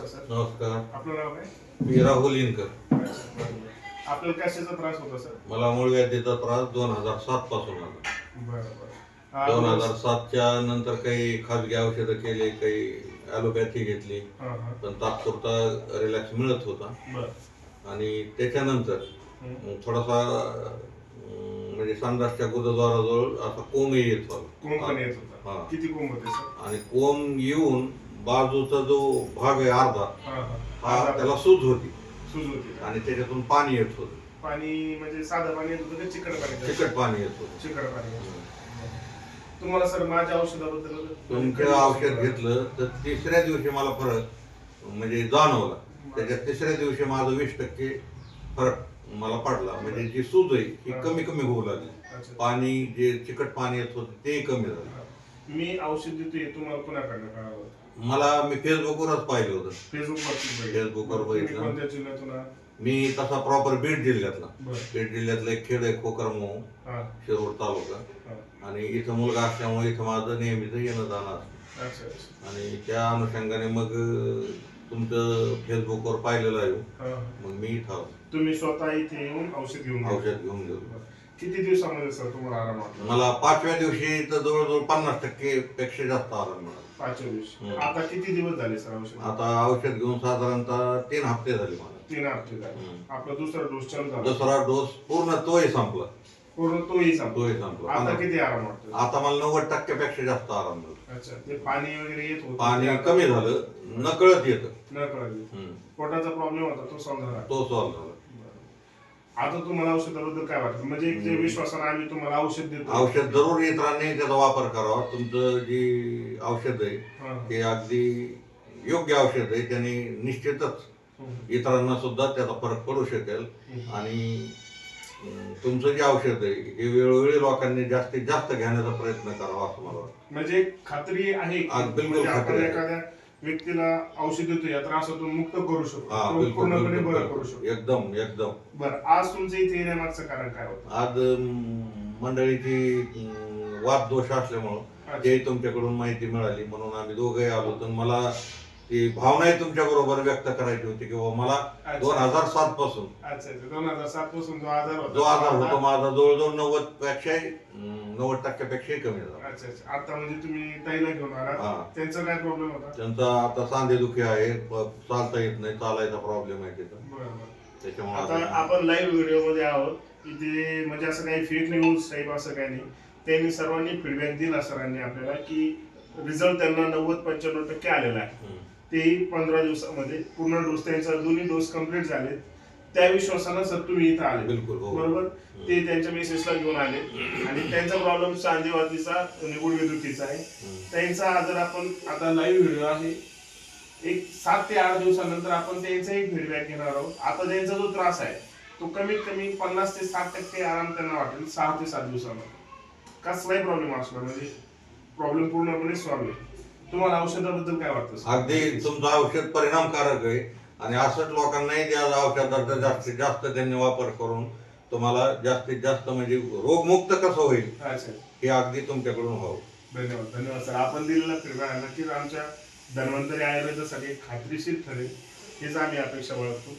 Sir. नमस्कार. आपलं नाव काय? मी राहुल इनकर. अच्छा, बरं. आपल्याला कशाचा त्रास होता सर? मला मूळव्याधीचा त्रास 2007 पासून आला. बरं बरं. 2007च्या नंतर काही खाजगी औषधं केली, काही ॲलोपॅथी घेतली, हां हां. पण तात्पुरता रिलॅक्स मिळत होता. बरं. आणि त्याच्यानंतर हं. थोडासा म्हणजे संडासच्या गुदद्वाराजवळ असा कोंब येत होता. कोंब पण येत होता. हां. किती कोंब होते सर? आणि कोंब येऊन बाजूचा जो भाग आहे अर्धा, हां हां. हा त्याला सूज होती सूज होती का? आणि त्याच्यातून पाणी येत होतं. पाणी म्हणजे साधं पाणी येत होतं का चिकट पाणी येत होतं? चिकट पाणी येत होतं. चिकट पाणी येत होतं. तुम्हाला सर माझ्या औषधाबद्दल तुमचं औषध घेतलं तर तिसऱ्या दिवशी मला फरक म्हणजे जाणवला. त्याच्या तिसऱ्या दिवशी माझं 20% फरक मला पडला. म्हणजे जी सूज आहे ही कमी कमी होऊ लागली. अच्छा. पाणी जे चिकट पाणी येत होतं ते कमी झालं. मी औषध देतोय तुम्हाला कोणाकडनं कळालं? मी फेसबुकवरच पाहिलं होतं. फेसबुकवर बघितलं. कोणत्या जिल्ह्यातून? मी तसा प्रॉपर बीड जिल्ह्यातला. बरं. बीड जिल्ह्यातलं एक खेड आहे खोकरमोह, हां. शिरोड तालुका. हां. आणि इथं मुलगा असल्यामुळे इथं माझं नेहमीच येणं जाणं असतं. अच्छा अच्छा. आणि त्या अनुषंगाने मग तुमचं फेसबुकवर पाहिलेलं आहे. हां. मग मी इथं आलो. तुम्ही स्वतः इथे येऊन औषध घेऊन गेले? औषध घेऊन गेलो. बरं. किती दिवसामध्ये सर तुम्हाला आराम वाटला? मला 5व्या दिवशी तर जवळजवळ 50% पेक्षा जास्त आराम मिळाला. 5व्या दिवशी. हं. आता किती दिवस झाले सर औषध? आता औषध घेऊन साधारणतः 3 हप्ते झाले मला. 3 हफ्ते झाले. हं. आपला दुसरा डोस चालू झाला? दुसरा डोस पूर्ण तोही संपला. पूर्ण तोही संपला. आता संपला. किती आराम वाटतो? आता मला 90% पेक्षा जास्त आराम मिळतो. अच्छा. ते पाणी वगैरे येत होतं? पाणी कमी झालं, नकळत येतं. न कळलं. पोटाचा प्रॉब्लेम होता तो सॉल्व्ह झाला? तो सॉल्व्ह झाला. आता तुम्हाला औषधाबद्दल काय वाटतं? म्हणजे एक जे विश्वासाने आम्ही तुम्हाला औषध देतो. औषध जरूर इतरांनी त्याचा वापर करावा. तुमचं जे औषध आहे हां. ते अगदी योग्य औषध आहे. त्याने निश्चितच इतरांना सुद्धा त्याचा फरक पडू शकेल. आणि तुमचं जे औषध आहे हे वेळोवेळी लोकांनी जास्तीत जास्त घेण्याचा प्रयत्न करावा असं मला वाटतं. म्हणजे खात्री आहे की बिलकुल म्हणजे खात्री आपण आहे. एखाद्या व्यक्तीला औषध देतो या त्रासातून मुक्त करू शकतो, हा, तो बिलकुल पूर्णपणे बरं करू बिलकुल. शकतो. एकदम एकदम. बरं, आज तुमचं इथे येण्यामागचं कारण काय होतं? आज मंडळीची वाददोष असल्यामुळं ते तुमच्याकडून माहिती मिळाली म्हणून आम्ही दोघंही आलो. तर मला ती भावनाही तुमच्या बरोबर व्यक्त करायची होती की मला 2007 पासून अच्छा. 2007 पासून जो आजार होता माझा जवळजवळ 90% कमी झाला. अच्छा अच्छा. आता म्हणजे तुम्ही ताईला घेऊन हा. आला, त्यांचा काय प्रॉब्लेम होता? त्यांचा आता सांधेदुखी आहे, चालता येत नाही, चालायचा प्रॉब्लेम आहे तिथं. बरं. त्याच्यामुळे आता आपण लाईव्ह व्हिडिओ मध्ये आहोत की ते म्हणजे असं काही फेक न्यूज टाईप असं काही नाही. त्यांनी सर्वांनी फीडबॅक दिला सरांनी आपल्याला की रिझल्ट त्यांना 90-95% आलेला आहे. तेही 15 दिवसामध्ये पूर्ण डोस त्यांचा दोन्ही डोस कम्प्लीट झाले. त्या विश्वासानं सर तुम्ही इथं आले. बिलकुल. बरोबर. ते त्यांच्या मिसेसला घेऊन आले आणि त्यांचा प्रॉब्लेम सांधेवातीचा गुडघेदुखीचा आहे. त्यांचा आजार आपण आता लाईव्ह व्हिडिओ आहे, एक 7 ते 8 दिवसानंतर आपण त्यांचा एक फीडबॅक घेणार आहोत. आता त्यांचा जो त्रास आहे तो कमीत कमी 50 ते 60% आराम त्यांना वाटेल 6 ते 7 दिवसामध्ये. कसलाही प्रॉब्लेम असला म्हणजे प्रॉब्लेम पूर्णपणे सॉल्व्ह आहे. तुम्हाला औषधाबद्दल काय वाटतं? अगदी तुमचं औषध परिणामकारक आहे आणि असंच लोकांनाही त्या औषधाचा जास्तीत जास्त त्यांनी वापर करून तुम्हाला जास्तीत जास्त म्हणजे रोगमुक्त कसं होईल हे अगदी तुमच्याकडून व्हावं. धन्यवाद. धन्यवाद सर. आपण दिलेला फीडबॅक नक्कीच आमच्या धन्वंतरी आयुर्वेदासाठी खात्रीशीर ठरेल हेच आम्ही अपेक्षा बाळगतो.